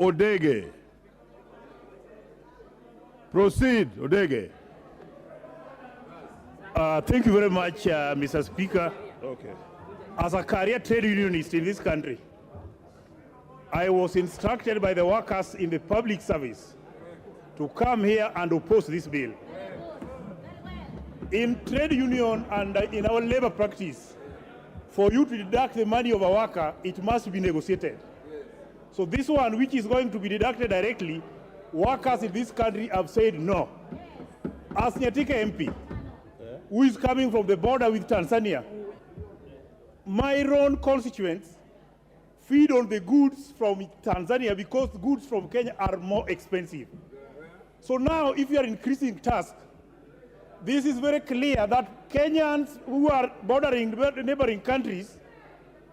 Odege. Proceed, Odege. Thank you very much, Mr. Speaker. Okay. As a career trade unionist in this country, I was instructed by the workers in the public service to come here and oppose this bill. In trade union and in our labor practice, for you to deduct the money of a worker, it must be negotiated. So this one, which is going to be deducted directly, workers in this country have said no. As Nyatika MP, who is coming from the border with Tanzania, my own constituents feed on the goods from Tanzania because goods from Kenya are more expensive. So now, if you are increasing tax, this is very clear that Kenyans who are bordering neighboring countries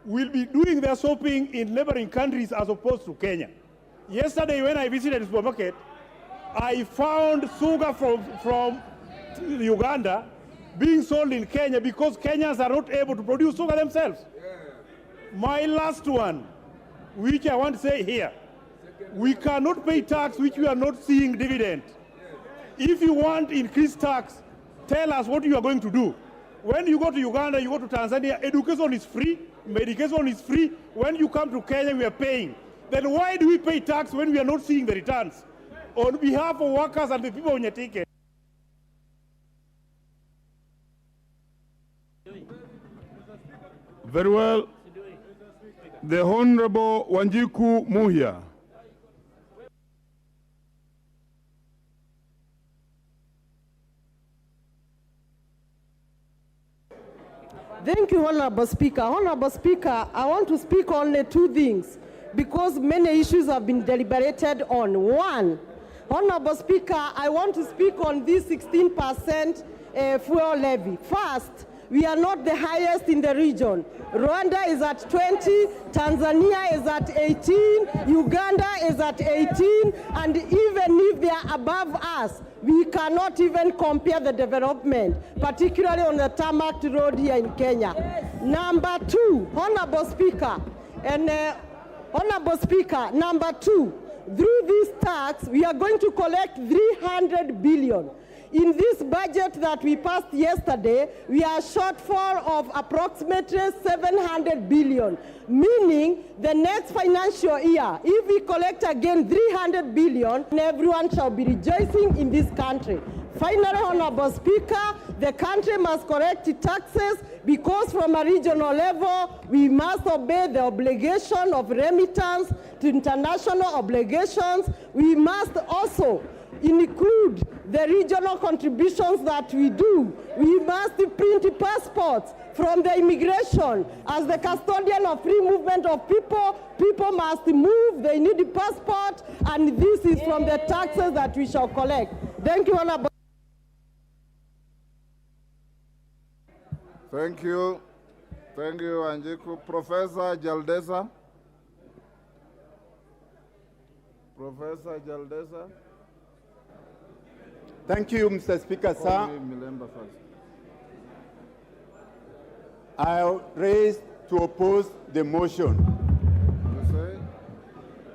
will be doing their shopping in neighboring countries as opposed to Kenya. Yesterday, when I visited the supermarket, I found sugar from Uganda being sold in Kenya because Kenyans are not able to produce sugar themselves. My last one, which I want to say here, we cannot pay tax which we are not seeing dividend. If you want increased tax, tell us what you are going to do. When you go to Uganda, you go to Tanzania, education is free, medication is free. When you come to Kenya, we are paying. Then why do we pay tax when we are not seeing the returns? On behalf of workers and the people on your ticket. Very well. The Honorable Wanjiku Muhia. Thank you, Honorable Speaker. Honorable Speaker, I want to speak on two things because many issues have been deliberated on. One, Honorable Speaker, I want to speak on this 16% fuel levy. First, we are not the highest in the region. Rwanda is at 20, Tanzania is at 18, Uganda is at 18, and even if they are above us, we cannot even compare the development, particularly on the tarmac road here in Kenya. Number two, Honorable Speaker, number two, through this tax, we are going to collect 300 billion. In this budget that we passed yesterday, we are shortfall of approximately 700 billion, meaning the next financial year, if we collect again 300 billion, everyone shall be rejoicing in this country. Finally, Honorable Speaker, the country must correct its taxes because from a regional level, we must obey the obligation of remittance to international obligations. We must also include the regional contributions that we do. We must print passports from the immigration. As the custodian of free movement of people, people must move, they need a passport, and this is from the taxes that we shall collect. Thank you, Honorable. Thank you. Thank you, Anjiku. Professor Jaldesa. Professor Jaldesa. Thank you, Mr. Speaker, sir. I raised to oppose the motion.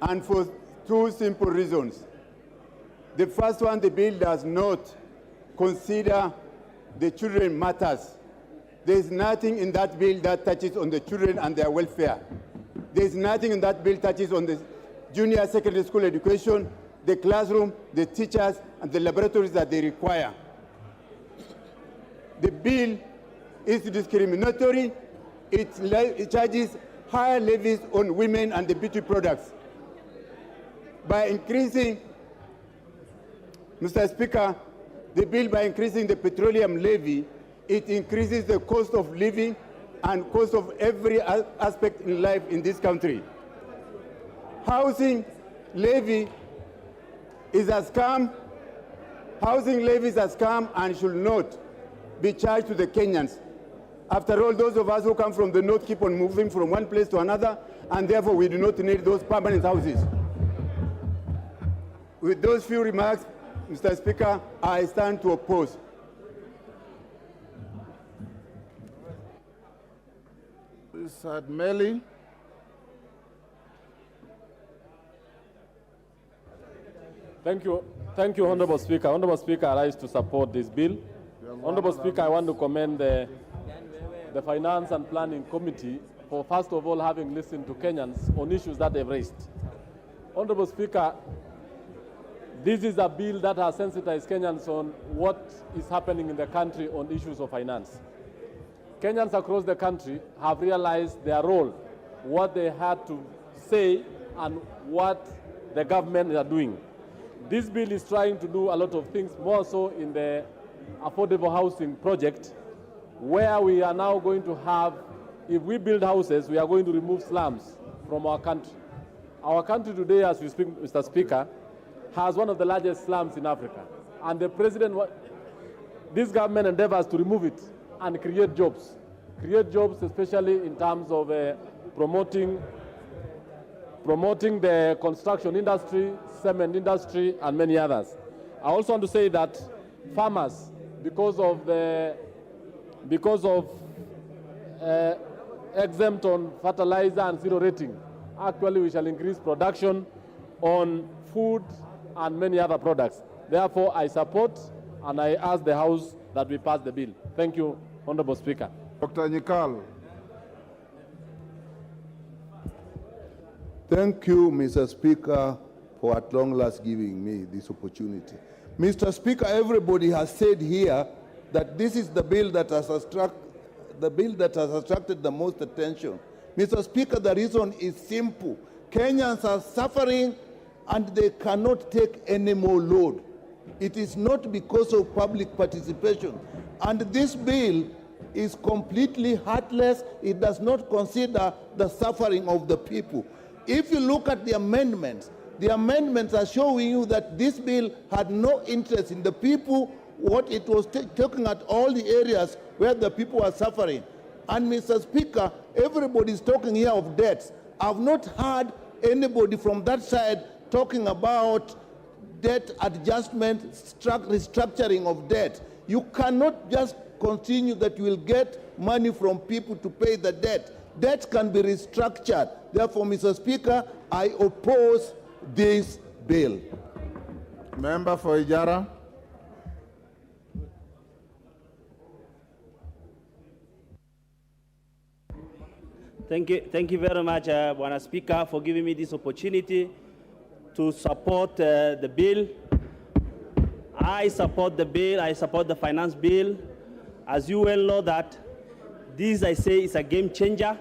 And for two simple reasons. The first one, the bill does not consider the children matters. There is nothing in that bill that touches on the children and their welfare. There is nothing in that bill touches on the junior secondary school education, the classroom, the teachers, and the laboratories that they require. The bill is discriminatory. It charges higher levies on women and the beauty products. By increasing, Mr. Speaker, the bill by increasing the petroleum levy, it increases the cost of living and cost of every aspect in life in this country. Housing levy is a scam. Housing levy is a scam and should not be charged to the Kenyans. After all, those of us who come from the north keep on moving from one place to another, and therefore we do not need those permanent houses. With those few remarks, Mr. Speaker, I stand to oppose. Mr. Meli. Thank you, Honorable Speaker. Honorable Speaker, I rise to support this bill. Honorable Speaker, I want to commend the Finance and Planning Committee for, first of all, having listened to Kenyans on issues that they've raised. Honorable Speaker, this is a bill that has sensitized Kenyans on what is happening in the country on issues of finance. Kenyans across the country have realized their role, what they had to say, and what the government are doing. This bill is trying to do a lot of things, more so in the affordable housing project, where we are now going to have, if we build houses, we are going to remove slums from our country. Our country today, as we speak, Mr. Speaker, has one of the largest slums in Africa. And the president, this government endeavors to remove it and create jobs. Create jobs, especially in terms of promoting the construction industry, cement industry, and many others. I also want to say that farmers, because of exempt on fertilizer and zero rating, actually we shall increase production on food and many other products. Therefore, I support and I ask the House that we pass the bill. Thank you, Honorable Speaker. Dr. Nyikal. Thank you, Mr. Speaker, for at long last giving me this opportunity. Mr. Speaker, everybody has said here that this is the bill that has attracted the most attention. Mr. Speaker, the reason is simple. Kenyans are suffering and they cannot take any more load. It is not because of public participation. And this bill is completely heartless. It does not consider the suffering of the people. If you look at the amendments are showing you that this bill had no interest in the people, what it was talking at all the areas where the people are suffering. And Mr. Speaker, everybody is talking here of debts. I've not heard anybody from that side talking about debt adjustment, restructuring of debt. You cannot just continue that you will get money from people to pay the debt. Debt can be restructured. Therefore, Mr. Speaker, I oppose this bill. Member for Ijara. Thank you very much, Bwana Speaker, for giving me this opportunity to support the bill. I support the bill. I support the finance bill. As you well know that this, I say, is a game changer,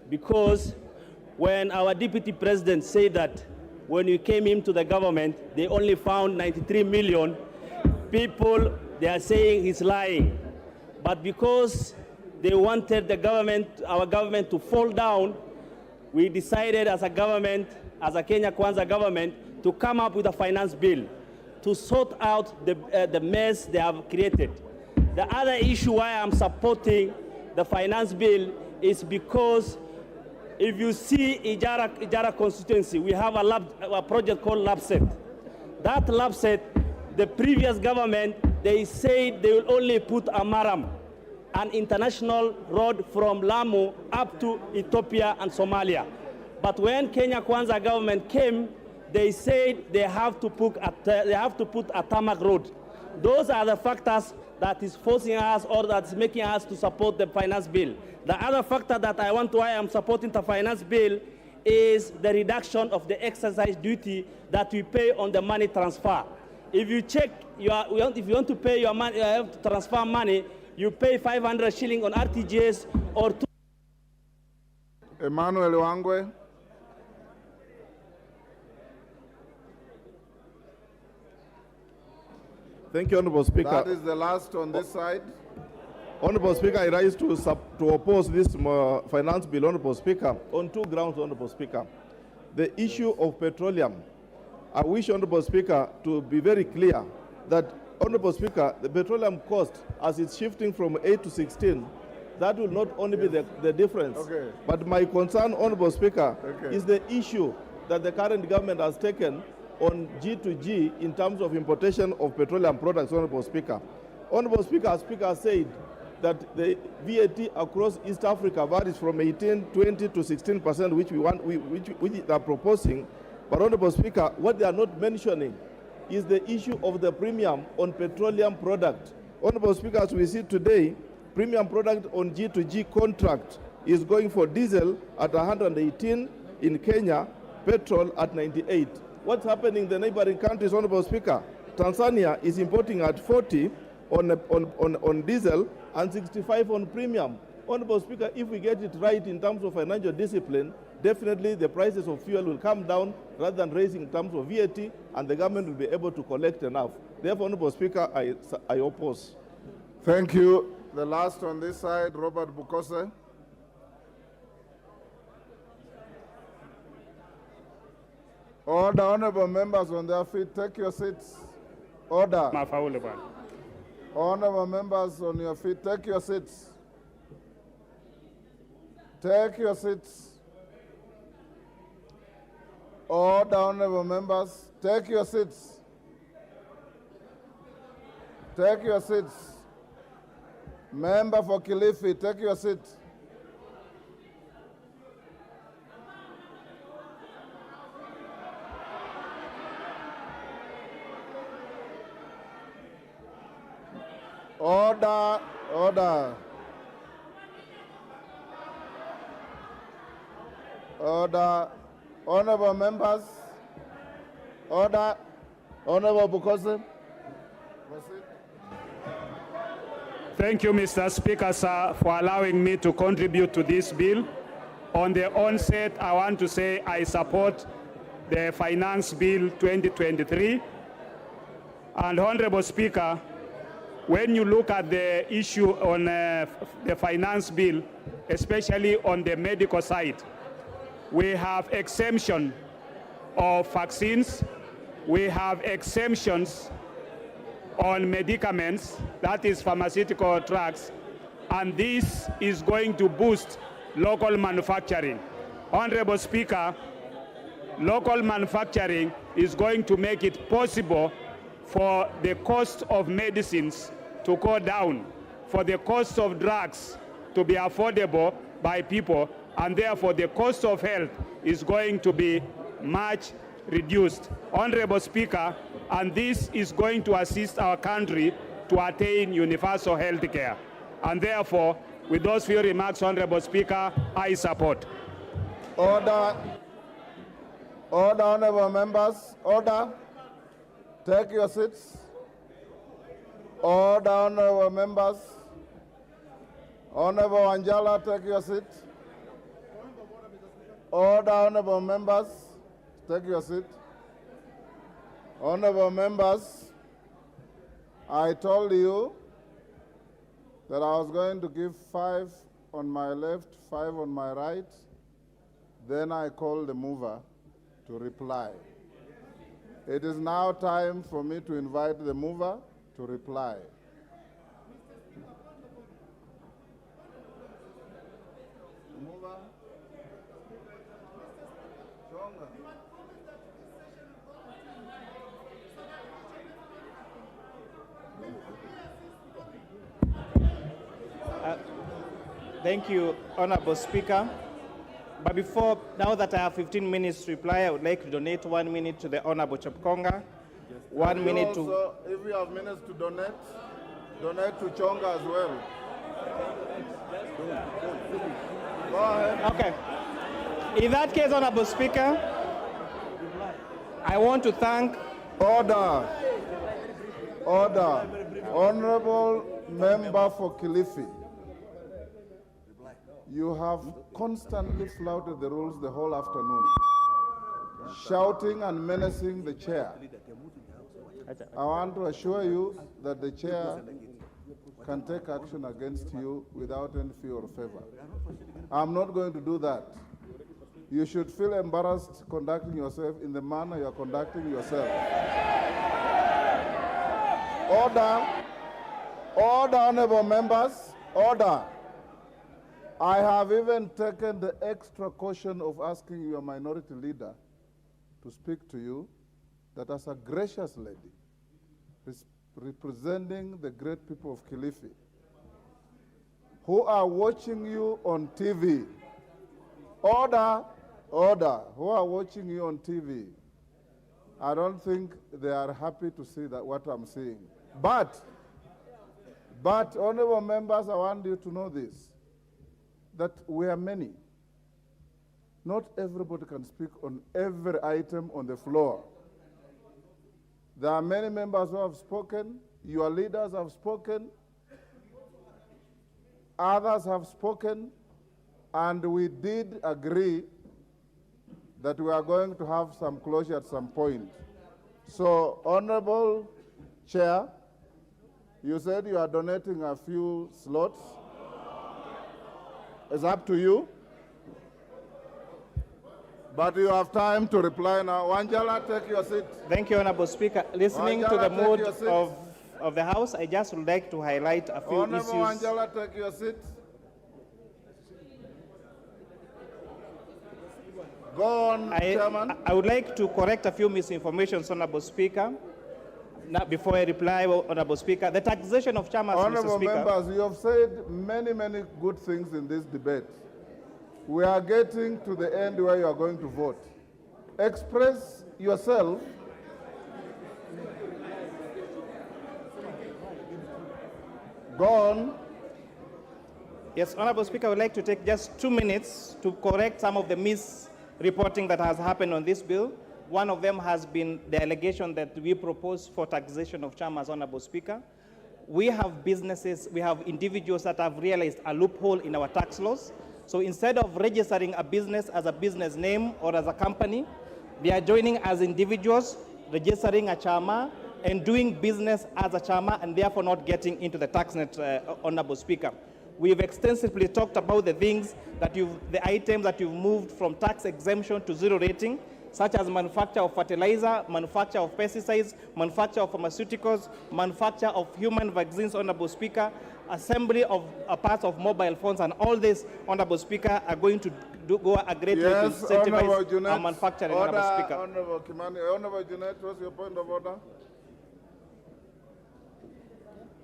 because when our deputy president said that when we came into the government, they only found 93 million people, they are saying he's lying. But because they wanted the government, our government, to fall down, we decided as a government, as a Kenya Kwanza government, to come up with a finance bill to sort out the mess they have created. The other issue why I'm supporting the finance bill is because if you see Ijara constituency, we have a project called LabSet. That LabSet, the previous government, they said they will only put a Maram, an international road from Lamu up to Ethiopia and Somalia. But when Kenya Kwanza government came, they said they have to put a tarmac road. Those are the factors that is forcing us, or that's making us to support the finance bill. The other factor that why I'm supporting the finance bill is the reduction of the exercise duty that we pay on the money transfer. If you check, if you want to pay your money, you have to transfer money, you pay 500 shilling on RTGS or Emmanuel Wangwe. Thank you, Honorable Speaker. That is the last on this side. Honorable Speaker, I rise to oppose this finance bill, Honorable Speaker, on two grounds, Honorable Speaker. The issue of petroleum. I wish, Honorable Speaker, to be very clear that, Honorable Speaker, the petroleum cost, as it's shifting from 8 to 16, that will not only be the difference. Okay. But my concern, Honorable Speaker, Okay. is the issue that the current government has taken on G2G in terms of importation of petroleum products, Honorable Speaker. Honorable Speaker, as Speaker said that the VAT across East Africa varies from 18, 20 to 16%, which they are proposing. But Honorable Speaker, what they are not mentioning is the issue of the premium on petroleum product. Honorable Speaker, as we see today, premium product on G2G contract is going for diesel at 118 in Kenya, petrol at 98. What's happening in the neighboring countries, Honorable Speaker? Tanzania is importing at 40 on diesel and 65 on premium. Honorable Speaker, if we get it right in terms of financial discipline, definitely the prices of fuel will come down rather than raising in terms of VAT, and the government will be able to collect enough. Therefore, Honorable Speaker, I oppose. Thank you. The last on this side, Robert Bukose. All the honorable members on their feet, take your seats. Order. Honorable members on your feet, take your seats. Take your seats. All the honorable members, take your seats. Take your seats. Member for Kilifi, take your seat. Order, order. Order. Honorable members, order. Honorable Bukose. Thank you, Mr. Speaker, sir, for allowing me to contribute to this bill. On the onset, I want to say I support the Finance Bill 2023. And Honorable Speaker, when you look at the issue on the Finance Bill, especially on the medical side, we have exemption of vaccines, we have exemptions on medicaments, that is pharmaceutical drugs, and this is going to boost local manufacturing. Honorable Speaker, local manufacturing is going to make it possible for the cost of medicines to go down, for the cost of drugs to be affordable by people, and therefore the cost of health is going to be much reduced. Honorable Speaker, and this is going to assist our country to attain universal health care. And therefore, with those few remarks, Honorable Speaker, I support. Order. Order, honorable members. Order. Take your seats. Order, honorable members. Honorable Anjala, take your seat. Order, honorable members. Take your seat. Honorable members, I told you that I was going to give 5 on my left, 5 on my right. Then I called the mover to reply. It is now time for me to invite the mover to reply. Mover. Thank you, Honorable Speaker. But before, now that I have 15 minutes to reply, I would like to donate 1 minute to the Honorable Chapkonga. 1 minute to... Also, if you have minutes to donate, donate to Chonga as well. Go ahead. Okay. In that case, Honorable Speaker, I want to thank... Order. Order. Honorable Member for Kilifi, you have constantly flouted the rules the whole afternoon, shouting and menacing the chair. I want to assure you that the chair can take action against you without any fear or favor. I'm not going to do that. You should feel embarrassed conducting yourself in the manner you're conducting yourself. Order. Order, honorable members. Order. I have even taken the extra caution of asking your minority leader to speak to you, that as a gracious lady, representing the great people of Kilifi, who are watching you on TV, order, order, who are watching you on TV, I don't think they are happy to see that what I'm seeing. But, honorable members, I want you to know this, that we are many. Not everybody can speak on every item on the floor. There are many members who have spoken, your leaders have spoken, others have spoken, and we did agree that we are going to have some closure at some point. So, Honorable Chair, you said you are donating a few slots. It's up to you. But you have time to reply now. Wanjala, take your seat. Thank you, Honorable Speaker. Listening Wanjala, to the mood take your seat. of the House, I just would like to highlight a few Honorable issues. Wanjala, take your seat. Go on, Chairman. I would like to correct a few misinformations, Honorable Speaker. Now, before I reply, Honorable Speaker, the taxation of chairman, Mr. Honorable Speaker. members, you have said many, many good things in this debate. We are getting to the end where you are going to vote. Express yourself. Go on. Yes, Honorable Speaker, I would like to take just 2 minutes to correct some of the misreporting that has happened on this bill. One of them has been the allegation that we propose for taxation of chairmans, Honorable Speaker. We have businesses, we have individuals that have realized a loophole in our tax laws. So instead of registering a business as a business name or as a company, they are joining as individuals, registering a chairman, and doing business as a chairman, and therefore not getting into the tax net, Honorable Speaker. We've extensively talked about the things that the items that you've moved from tax exemption to zero rating, such as manufacture of fertilizer, manufacture of pesticides, manufacture of pharmaceuticals, manufacture of human vaccines, Honorable Speaker, assembly of parts of mobile phones, and all this, Honorable Speaker, are going to go a great way to incentivize our manufacturing, Honorable Speaker. Honorable Kimani. Honorable Junet, what's your point of order?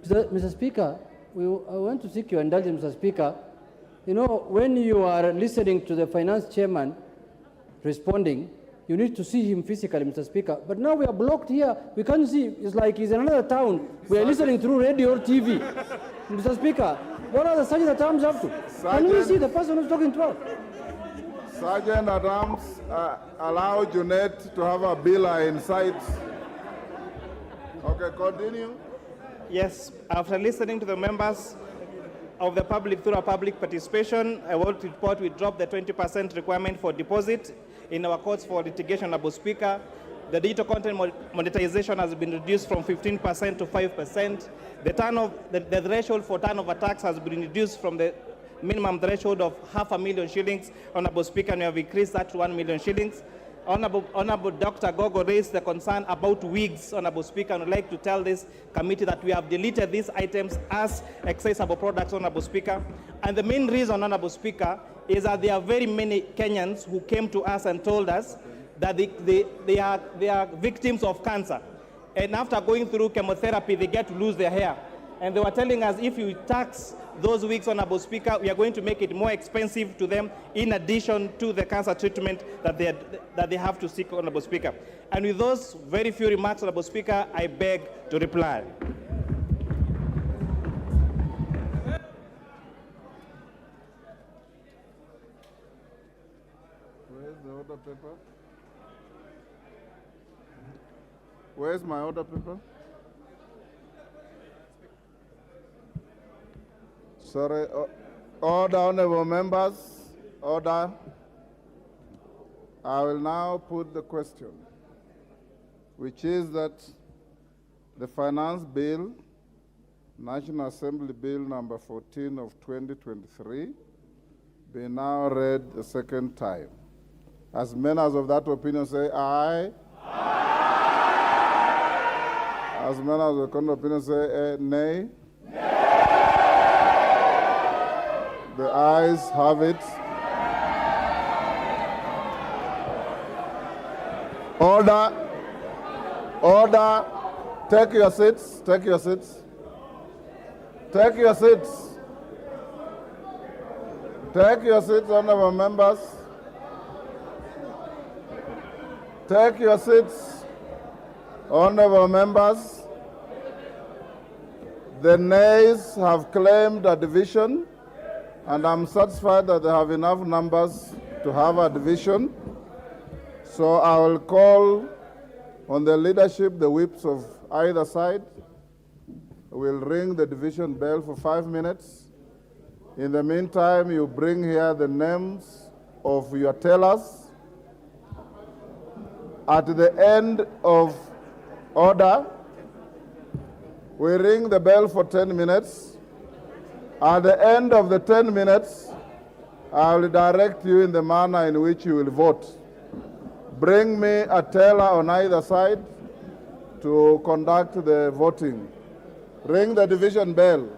Mr. Speaker, I want to seek your indulgence, Mr. Speaker. You know, when you are listening to the finance chairman responding, you need to see him physically, Mr. Speaker. But now we are blocked here. We can't see. It's like he's in another town. We are listening through radio or TV. Mr. Speaker, what are the sergeant at arms up to? Can we see the person who's talking to us? Sergeant at arms, allow Junet to have a bill in sight. Okay, continue. Yes, after listening to the members of the public through our public participation, I want to report we dropped the 20% requirement for deposit in our courts for litigation, Honorable Speaker. The digital content monetization has been reduced from 15% to 5%. The threshold for turnover tax has been reduced from the minimum threshold of 500,000 shillings, Honorable Speaker, and we have increased that to 1 million shillings. Honorable Dr. Gogo raised the concern about wigs, Honorable Speaker, and I'd like to tell this committee that we have deleted these items as accessible products, Honorable Speaker. And the main reason, Honorable Speaker, is that there are very many Kenyans who came to us and told us that they are victims of cancer. And after going through chemotherapy, they get to lose their hair. And they were telling us if you tax those wigs, Honorable Speaker, we are going to make it more expensive to them in addition to the cancer treatment that they have to seek, Honorable Speaker. And with those very few remarks, Honorable Speaker, I beg to reply. Where's the order paper? Where's my order paper? Sorry, order, honorable members, order. I will now put the question, which is that the Finance Bill, National Assembly Bill number 14 of 2023, be now read the second time. As many as of that opinion say aye. Aye. As many as of the opinion say nay. The ayes have it. Order. Order. Take your seats. Take your seats. Take your seats. Take your seats, honorable members. Take your seats. Honorable members, the nays have claimed a division, and I'm satisfied that they have enough numbers to have a division. So I will call on the leadership, the whips of either side. We'll ring the division bell for 5 minutes. In the meantime, you bring here the names of your tellers. At the end of order, we ring the bell for 10 minutes. At the end of the 10 minutes, I will direct you in the manner in which you will vote. Bring me a teller on either side to conduct the voting. Ring the division bell.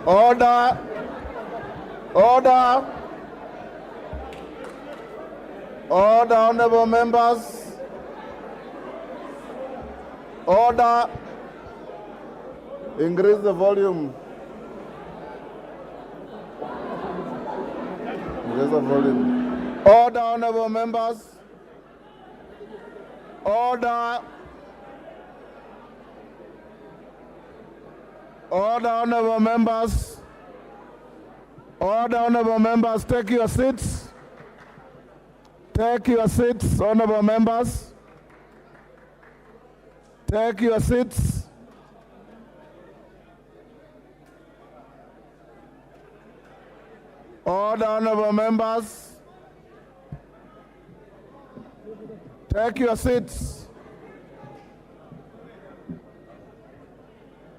Order. Order. Order, honorable members. Order. Increase the volume. Increase the volume. Order, honorable members. Order. Order, honorable members. Order, honorable members. Take your seats. Take your seats, honorable members. Take your seats. Order, honorable members. Take your seats.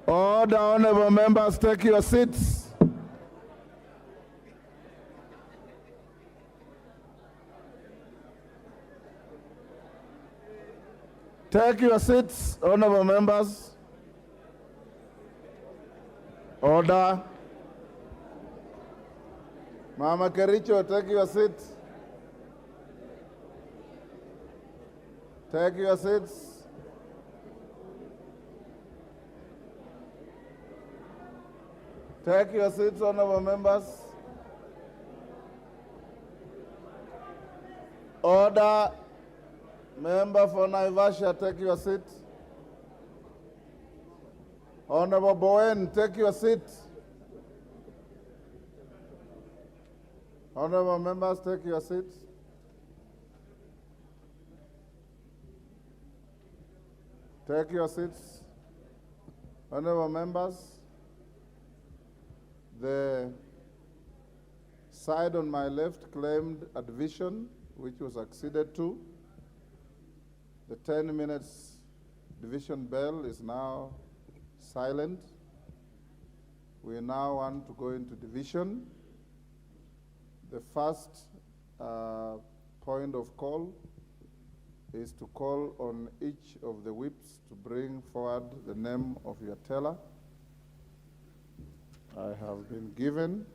Order, honorable members, take your seats. Take your seats, honorable members. Order. Mama Kericho, take your seat. Take your seats. Take your seats, honorable members. Order. Member for Naivasha, take your seat. Honorable Bowen, take your seat. Honorable members, take your seats. Take your seats. Honorable members, the side on my left claimed a division which was acceded to. The 10 minutes division bell is now silent. We now want to go into division. The first point of call is to call on each of the whips to bring forward the name of your teller. I have been given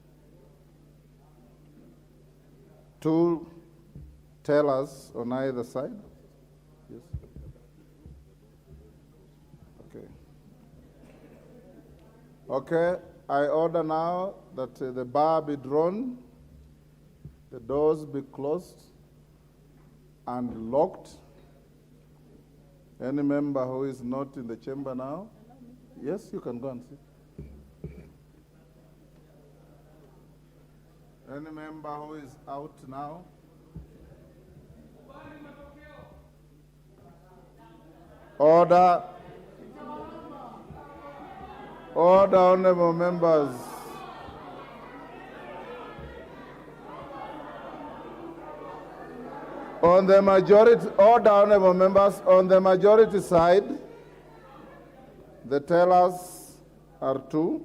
2 tellers on either side. Yes. Okay. Okay, I order now that the bar be drawn, the doors be closed and locked. Any member who is not in the chamber now, yes, you can go and sit. Any member who is out now, order. Order, honorable members. On the majority, order, honorable members, on the majority side, the tellers are 2.